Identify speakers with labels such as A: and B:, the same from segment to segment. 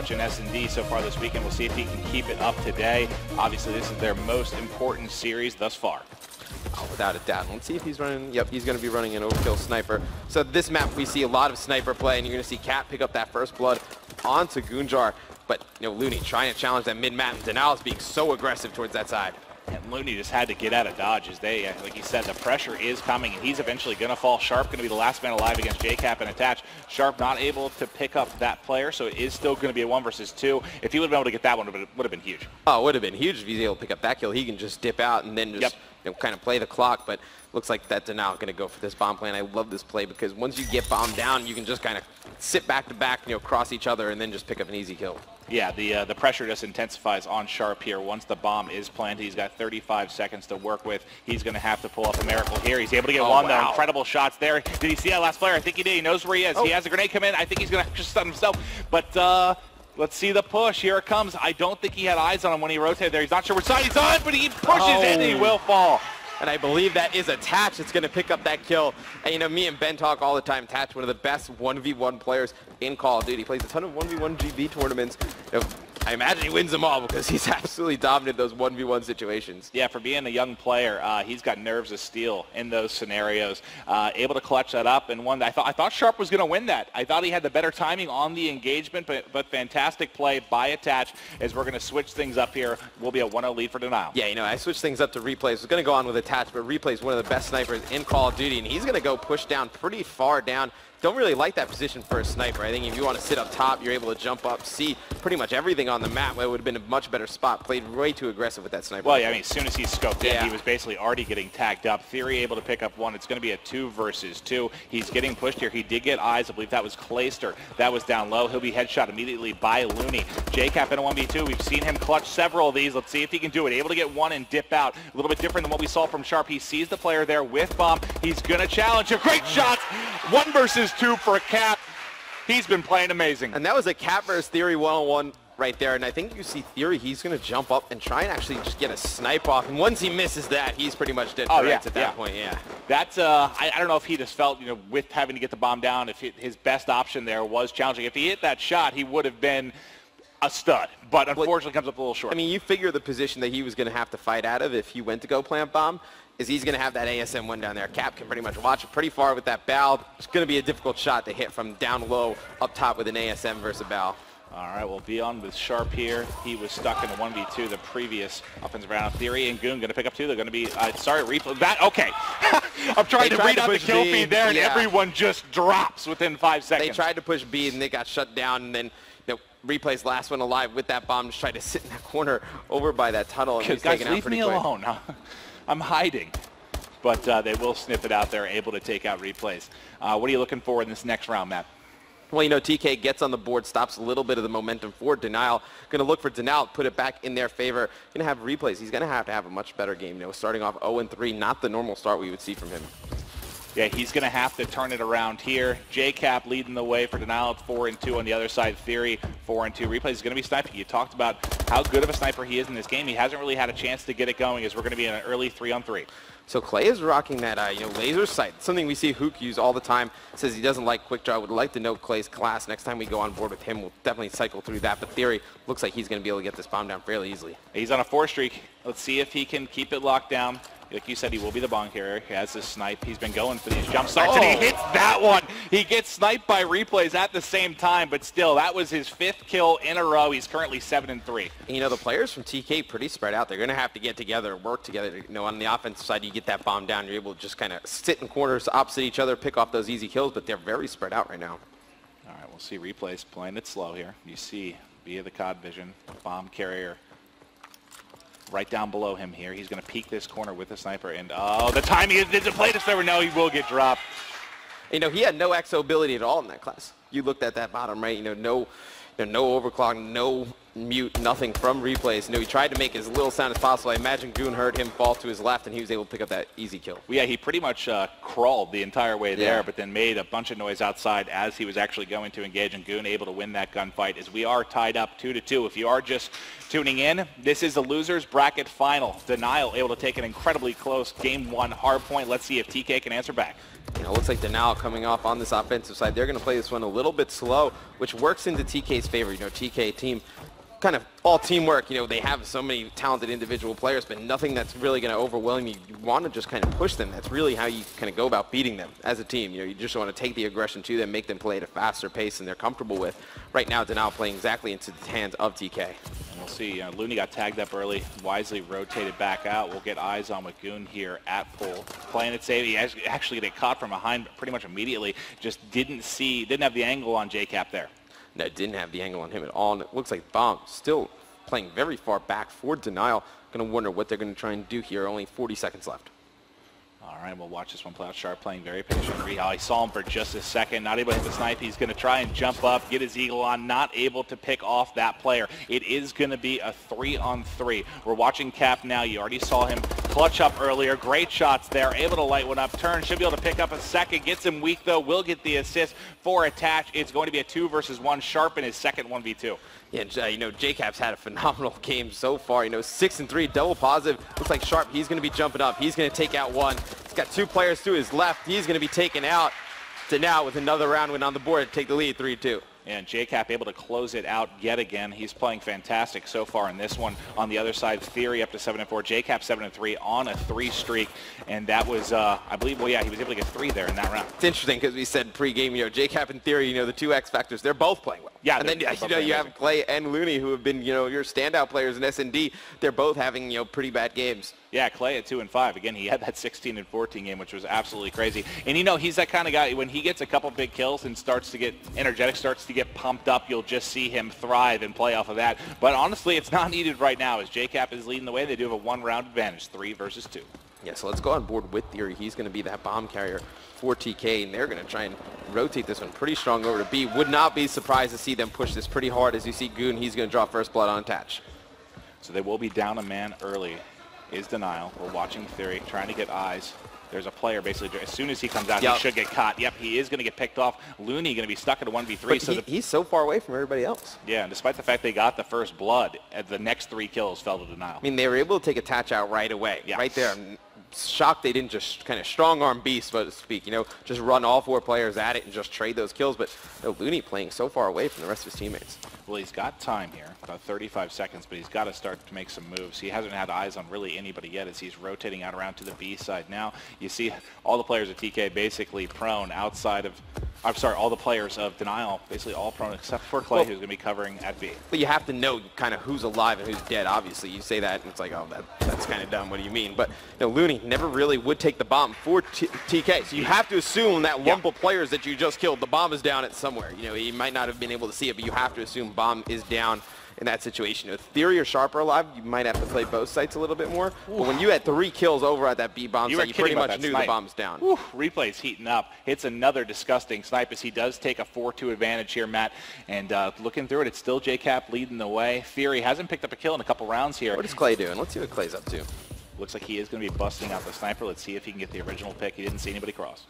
A: clutch in S&D so far this weekend. We'll see if he can keep it up today. Obviously, this is their most important series thus far.
B: Oh, without a doubt. Let's see if he's running. Yep, he's going to be running an overkill sniper. So this map, we see a lot of sniper play, and you're going to see Cat pick up that first blood onto Goonjar. But, Looney trying to challenge that mid-map, and Denial's being so aggressive towards that side.
A: And Looney just had to get out of dodge as they, like you said, the pressure is coming, and he's eventually going to fall. Sharp going to be the last man alive against JCap and Attach. Sharp not able to pick up that player, so it is still going to be a 1 versus 2. If he would have been able to get that one, it would have been huge.
B: Oh, it would have been huge if he's able to pick up that kill. He can just dip out and then just kind of play the clock, but looks like that Denial going to go for this bomb plan. I love this play because once you get bombed down, you can just kind of sit back to back, cross each other, and then just pick up an easy kill.
A: Yeah, the pressure just intensifies on Sharp here. Once the bomb is planted, he's got 35 seconds to work with. He's going to have to pull off a miracle here. He's able to get one, though. Incredible shots there. Did he see that last player? I think he did. He knows where he is. He has a grenade come in. I think he's going to just stun himself. But let's see the push. Here it comes. I don't think he had eyes on him when he rotated there. He's not sure which side he's on, but he pushes in and he will fall.
B: And I believe that is Attach that's going to pick up that kill. And me and Ben talk all the time. Attach, one of the best 1v1 players in Call of Duty. He plays a ton of 1v1 GB tournaments. I imagine he wins them all because he's absolutely dominated those 1v1 situations.
A: Yeah, for being a young player, he's got nerves of steel in those scenarios. Able to clutch that up, and one I thought Sharp was going to win that. I thought he had the better timing on the engagement, but fantastic play by Attach as we're going to switch things up here. We'll be a 1-0 lead for Denial.
B: Yeah, I switched things up to Replays. I was going to go on with Attach, but Replays is one of the best snipers in Call of Duty, and he's going to go push down pretty far down. Don't really like that position for a sniper. I think if you want to sit up top, you're able to jump up, see pretty much everything on the map. It would have been a much better spot. Played way too aggressive with that sniper.
A: Well, yeah, as soon as he scoped in, he was basically already getting tagged up. Theory able to pick up one. It's going to be a 2 versus 2. He's getting pushed here. He did get eyes. I believe that was Clayster. That was down low. He'll be headshot immediately by Looney. JCap in a 1v2. We've seen him clutch several of these. Let's see if he can do it. Able to get one and dip out. A little bit different than what we saw from Sharp. He sees the player there with bomb. He's going to challenge him. Great shots. 1 versus 2 for Cat. He's been playing amazing.
B: And that was a Cat versus Theory 1-on-1 right there. And I think you see Theory, he's going to jump up and try and actually just get a snipe off. And once he misses that, he's pretty much dead at that point,
A: That's, I don't know if he just felt, with having to get the bomb down, if his best option there was challenging. If he hit that shot, he would have been a stud. But unfortunately comes up a little short.
B: I mean, you figure the position that he was going to have to fight out of if he went to go plant bomb is he's going to have that ASM one down there. Cap can pretty much watch it pretty far with that bow. It's going to be a difficult shot to hit from down low up top with an ASM versus a bow.
A: All right, we'll be on with Sharp here. He was stuck in a 1v2 the previous offensive round. Theory and Goon going to pick up 2. They're going to be, replay. That, okay. I'm trying to read out the kill feed there, and everyone just drops within 5 seconds.
B: They tried to push B, and they got shut down, and then Replay's last one alive with that bomb, just tried to sit in that corner over by that tunnel. And he's
A: guys,
B: taken out
A: leave me alone. I'm hiding. But they will sniff it out there, able to take out Replays. What are you looking for in this next round, Matt?
B: Well, TK gets on the board, stops a little bit of the momentum for Denial. Going to look for Denial, put it back in their favor. Going to have Replays. He's going to have a much better game. Starting off 0-3, not the normal start we would see from him.
A: Yeah, he's going to have to turn it around here. JCap leading the way for Denial. It's 4-2 on the other side. Theory 4-2. Replays is going to be sniping. You talked about how good of a sniper he is in this game. He hasn't really had a chance to get it going as we're going to be in an early 3-on-3.
B: So Clay is rocking that laser sight. Something we see Hook use all the time. Says he doesn't like quick draw. Would like to know Clay's class. Next time we go on board with him, we'll definitely cycle through that. But Theory looks like he's going to be able to get this bomb down fairly easily.
A: He's on a 4 streak. Let's see if he can keep it locked down. Like you said, he will be the bomb carrier. He has this snipe. He's been going for these jump starts, and he hits that one. He gets sniped by Replays at the same time, but still, that was his 5th kill in a row. He's currently 7-3.
B: The players from TK pretty spread out. They're going to have to get together, work together. On the offensive side, you get that bomb down. You're able to just kind of sit in corners opposite each other, pick off those easy kills, but they're very spread out right now.
A: All right, we'll see Replays playing it slow here. You see, via the COD vision, bomb carrier right down below him here. He's going to peek this corner with the sniper, and the timing is to play the sniper. No, he will get dropped.
B: He had no exo ability at all in that class. You looked at that bottom right. No overclock, no mute, nothing from replays. You know, he tried to make as little sound as possible. I imagine Goon heard him fall to his left, and he was able to pick up that easy kill.
A: Well, yeah, he pretty much crawled the entire way there, but then made a bunch of noise outside as he was actually going to engage, and Goon able to win that gunfight as we are tied up 2-2. If you are just tuning in, this is the losers bracket final. Denial able to take an incredibly close game 1 hard point. Let's see if TK can answer back.
B: You know, it looks like Denial coming off on this offensive side. They're going to play this one a little bit slow, which works into TK's favor. You know, TK team kind of all teamwork. You know, they have so many talented individual players, but nothing that's really going to overwhelm you. You want to just kind of push them. That's really how you kind of go about beating them as a team. You know, you just want to take the aggression to them, make them play at a faster pace than they're comfortable with. Right now, Denial playing exactly into the hands of TK.
A: We'll see. Looney got tagged up early, wisely rotated back out. We'll get eyes on with Goon here at Pool. Playing it safe. He actually get caught from behind pretty much immediately. Just didn't have the angle on JCap there.
B: No, didn't have the angle on him at all. And it looks like Bomb still playing very far back for Denial. Going to wonder what they're going to try and do here. Only 40 seconds left.
A: All right, we'll watch this one play out. Sharp playing very patient. I saw him for just a second. Not able to hit the snipe. He's going to try and jump up, get his eagle on. Not able to pick off that player. It is going to be a 3-on-3. We're watching Cap now. You already saw him clutch up earlier. Great shots there. Able to light one up. Turn. Should be able to pick up a second. Gets him weak, though. Will get the assist for Attach. It's going to be a 2 versus 1. Sharp in his second 1v2.
B: Yeah, you know, JCap's had a phenomenal game so far. You know, 6-3, double positive. Looks like Sharp, he's going to be jumping up. He's going to take out one. He's got 2 players to his left. He's going to be taken out. Denial with another round win on the board to take the lead, 3-2.
A: And JCap able to close it out yet again. He's playing fantastic so far in this one. On the other side, Theory up to 7-4. JCap 7-3 on a 3 streak. And that was, I believe, well, yeah, he was able to get 3 there in that round.
B: It's interesting because we said pregame, you know, JCap and Theory, you know, the 2 X factors, they're both playing well.
A: Yeah,
B: and then, you know, you have Clay and Looney who have been, you know, your standout players in S&D. They're both having, you know, pretty bad games.
A: Yeah, Clay at 2-5. Again, he had that 16-14 game, which was absolutely crazy. And, you know, he's that kind of guy, when he gets a couple big kills and starts to get energetic, starts to get pumped up, you'll just see him thrive and play off of that. But honestly, it's not needed right now as JCap is leading the way. They do have a 1-round advantage, 3 versus 2.
B: Yeah, so let's go on board with Theory. He's going to be that bomb carrier for TK, and they're going to try and rotate this one pretty strong over to B. Would not be surprised to see them push this pretty hard. As you see Goon, he's going to draw first blood on Attach.
A: So they will be down a man early. Is Denial. We're watching Theory, trying to get eyes. There's a player basically, as soon as he comes out, he should get caught. Yep, he is going to get picked off. Looney going to be stuck at a 1v3.
B: But
A: so
B: he's so far away from everybody else.
A: Yeah, and despite the fact they got the first blood, the next 3 kills fell to Denial.
B: I mean, they were able to take Attach out right away, right there. I'm shocked they didn't just kind of strong-arm Beast, so to speak, you know, just run all 4 players at it and just trade those kills. But you know, Looney playing so far away from the rest of his teammates.
A: Well, he's got time here, about 35 seconds, but he's got to start to make some moves. He hasn't had eyes on really anybody yet as he's rotating out around to the B side now. You see all the players of TK basically prone outside of, I'm sorry, all the players of Denial basically all prone except for Clay, who's going to be covering at B.
B: But you have to know kind of who's alive and who's dead. Obviously, you say that and it's like, oh, that's kind of dumb. What do you mean? But you know, Looney never really would take the bomb for TK. So you have to assume that lump of players that you just killed, the bomb is down at somewhere. You know, he might not have been able to see it, but you have to assume bomb is down in that situation. If Theory or Sharp are alive, you might have to play both sites a little bit more. But when you had 3 kills over at that B bomb site, you pretty much knew the bomb's down.
A: Replay's heating up. Hits another disgusting snipe as he does take a 4-2 advantage here, Matt. And looking through it, it's still JCap leading the way. Theory hasn't picked up a kill in a couple rounds here.
B: What is Clay doing? Let's see what Clay's up to.
A: Looks like he is going to be busting out the sniper. Let's see if he can get the original pick. He didn't see anybody cross.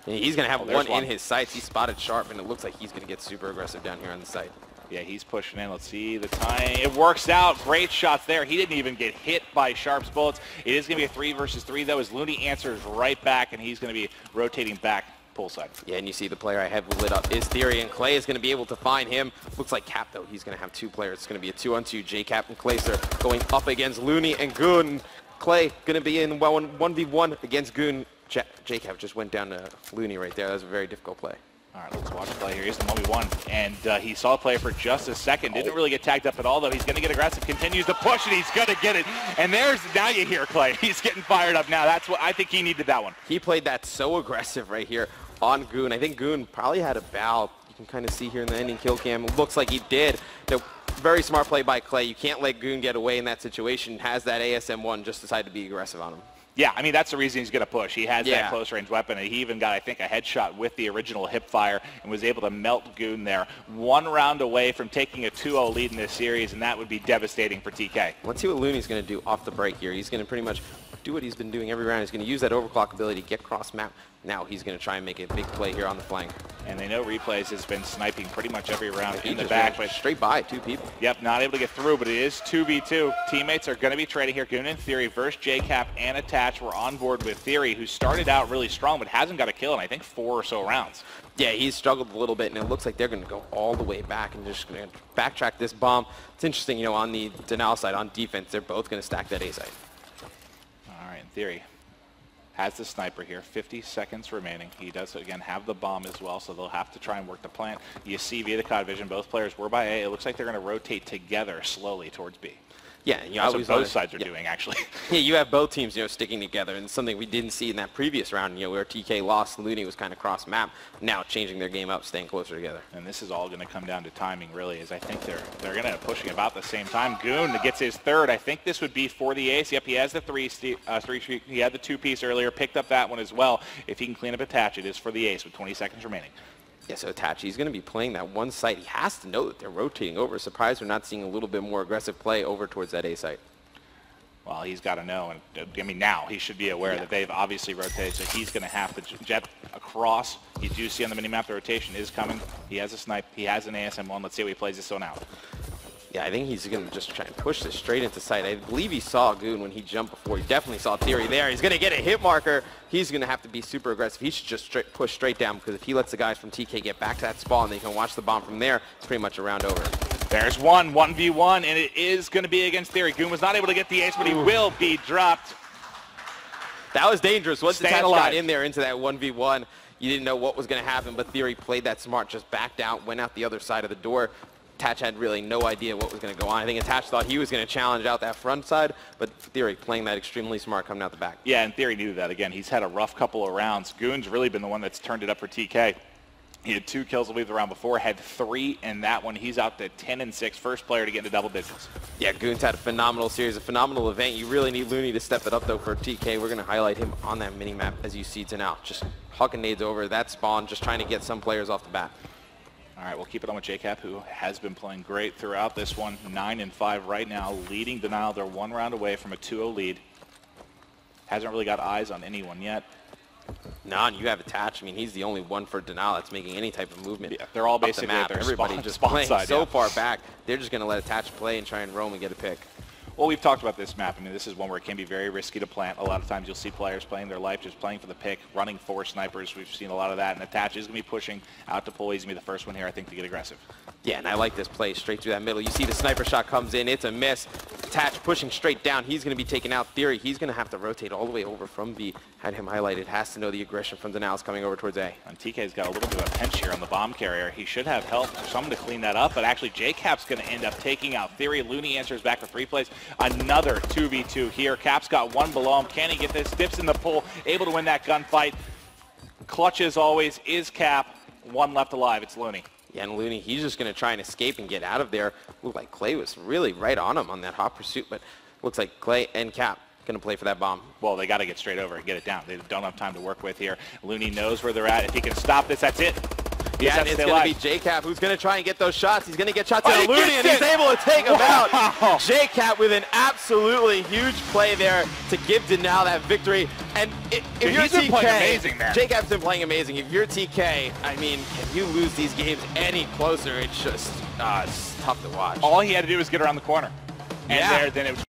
B: And he's going to have one in his sights. He spotted Sharp, and it looks like he's going to get super aggressive down here on the site.
A: Yeah, he's pushing in. Let's see the time. It works out. Great shots there. He didn't even get hit by Sharp's bullets. It is going to be a 3 versus 3, though, as Looney answers right back, and he's going to be rotating back poolside.
B: Yeah, and you see the player I have lit up is Theory, and Clay is going to be able to find him. Looks like Cap, though. He's going to have 2 players. It's going to be a 2-on-2. JCap and Clayster going up against Looney and Goon. Clay going to be in 1v1 against Goon. JCap just went down to Looney right there. That was a very difficult play.
A: All right, let's watch Clay here. Here's the 1v1, and he saw the player for just a second. Didn't really get tagged up at all, though. He's going to get aggressive, continues to push, and he's going to get it. And now you hear Clay. He's getting fired up now. That's what I think he needed that one.
B: He played that so aggressive right here on Goon. I think Goon probably had a bow. You can kind of see here in the ending kill cam. It looks like he did. You know, very smart play by Clay. You can't let Goon get away in that situation. Has that ASM1, just decided to be aggressive on him.
A: Yeah, I mean, that's the reason he's going to push. He has that close-range weapon, and he even got, I think, a headshot with the original hip fire and was able to melt Goon there. 1 round away from taking a 2-0 lead in this series, and that would be devastating for TK.
B: Let's see what Looney's going to do off the break here. He's going to pretty much do what he's been doing every round. He's going to use that overclock ability to get cross-map. Now he's going to try and make a big play here on the flank.
A: And they know Replays has been sniping pretty much every round in the back.
B: But straight by 2 people.
A: Yep, not able to get through, but it is 2v2. Teammates are going to be trading here. Goon and Theory versus JCap and Attach. We're on board with Theory, who started out really strong but hasn't got a kill in, I think, 4 or so rounds.
B: Yeah, he's struggled a little bit, and it looks like they're going to go all the way back and just going to backtrack this bomb. It's interesting, you know, on the Denial side, on defense, they're both going to stack that A site.
A: All right, Theory has the sniper here, 50 seconds remaining. He does, again, have the bomb as well, so they'll have to try and work the plant. You see via the COD vision, both players were by A. It looks like they're going to rotate together slowly towards B.
B: Yeah, you
A: know, that's what both sides are doing, actually.
B: Yeah, you have both teams, you know, sticking together, and something we didn't see in that previous round, you know, where TK lost, Looney was kind of cross-map, now changing their game up, staying closer together.
A: And this is all going to come down to timing, really, as I think they're going to end up pushing about the same time. Goon gets his 3rd. I think this would be for the ace. Yep, he has the 3. He had the 2-piece earlier, picked up that one as well. If he can clean up Attach, it is for the ace with 20 seconds remaining.
B: Yeah, so Attach, he's going to be playing that one site. He has to know that they're rotating over. Surprised we're not seeing a little bit more aggressive play over towards that A site.
A: Well, he's got to know, and I mean, now he should be aware that they've obviously rotated, so he's going to have to jet across. You do see on the minimap the rotation is coming. He has a snipe. He has an ASM1. Let's see how he plays this one out.
B: Yeah, I think he's going to just try and push this straight into sight. I believe he saw Goon when he jumped before. He definitely saw Theory there. He's going to get a hit marker. He's going to have to be super aggressive. He should just push straight down, because if he lets the guys from TK get back to that spawn, they can watch the bomb from there. It's pretty much a round over.
A: There's 1v1, and it is going to be against Theory. Goon was not able to get the ace, but he will be dropped.
B: That was dangerous. Once the Attach got in there into that 1v1, you didn't know what was going to happen, but Theory played that smart, just backed out, went out the other side of the door. Attach had really no idea what was going to go on. I think Attach thought he was going to challenge out that front side, but Theory playing that extremely smart coming out the back.
A: Yeah, and Theory needed that. Again, he's had a rough couple of rounds. Goon's really been the one that's turned it up for TK. He had 2 kills, I believe, the round before, had 3 in that one. He's out to 10-6, first player to get into double digits.
B: Yeah, Goon's had a phenomenal series, a phenomenal event. You really need Looney to step it up, though, for TK. We're going to highlight him on that mini-map as you see Denial. Just hucking nades over that spawn, just trying to get some players off the bat.
A: All right, we'll keep it on with JCap, who has been playing great throughout this one. 9-5 right now, leading Denial. They're 1 round away from a 2-0 lead. Hasn't really got eyes on anyone yet.
B: Nah, and you have Attach. I mean, he's the only one for Denial that's making any type of movement.
A: Yeah, they're all basically
B: the map.
A: at their
B: Everybody just playing so far back. They're just going to let Attach play and try and roam and get a pick.
A: Well, we've talked about this map. I mean, this is one where it can be very risky to plant. A lot of times you'll see players playing their life, just playing for the pick, running 4 snipers. We've seen a lot of that, and Attach is going to be pushing out to pull. He's going to be the first one here, I think, to get aggressive. Yeah,
B: and I like this play straight through that middle. You see the sniper shot comes in. It's a miss. Attach pushing straight down. He's going to be taking out Theory. He's going to have to rotate all the way over from B. Had him highlighted. Has to know the aggression from Denial's coming over towards A.
A: And TK's got a little bit of a pinch here on the bomb carrier. He should have help for someone to clean that up, but actually JCap's going to end up taking out Theory. Looney answers back with 3 plays. Another 2v2 here. Cap's got 1 below him. Can he get this? Dips in the pool. Able to win that gunfight. Clutch as always is Cap. 1 left alive. It's Looney.
B: Yeah, and Looney, he's just going to try and escape and get out of there. Looked like Clay was really right on him on that hot pursuit, but looks like Clay and Cap going to play for that bomb.
A: Well, they got to get straight over and get it down. They don't have time to work with here. Looney knows where they're at. If he can stop this, that's it.
B: Yeah, and it's going to be JCap who's going to try and get those shots. He's going to get shots at Looney, and he's able to take him out. JCap with an absolutely huge play there to give Denial that victory. And if you're TK, JCap's been playing amazing. If you're TK, I mean, if you lose these games any closer, it's just it's tough to watch.
A: All he had to do was get around the corner. And then it was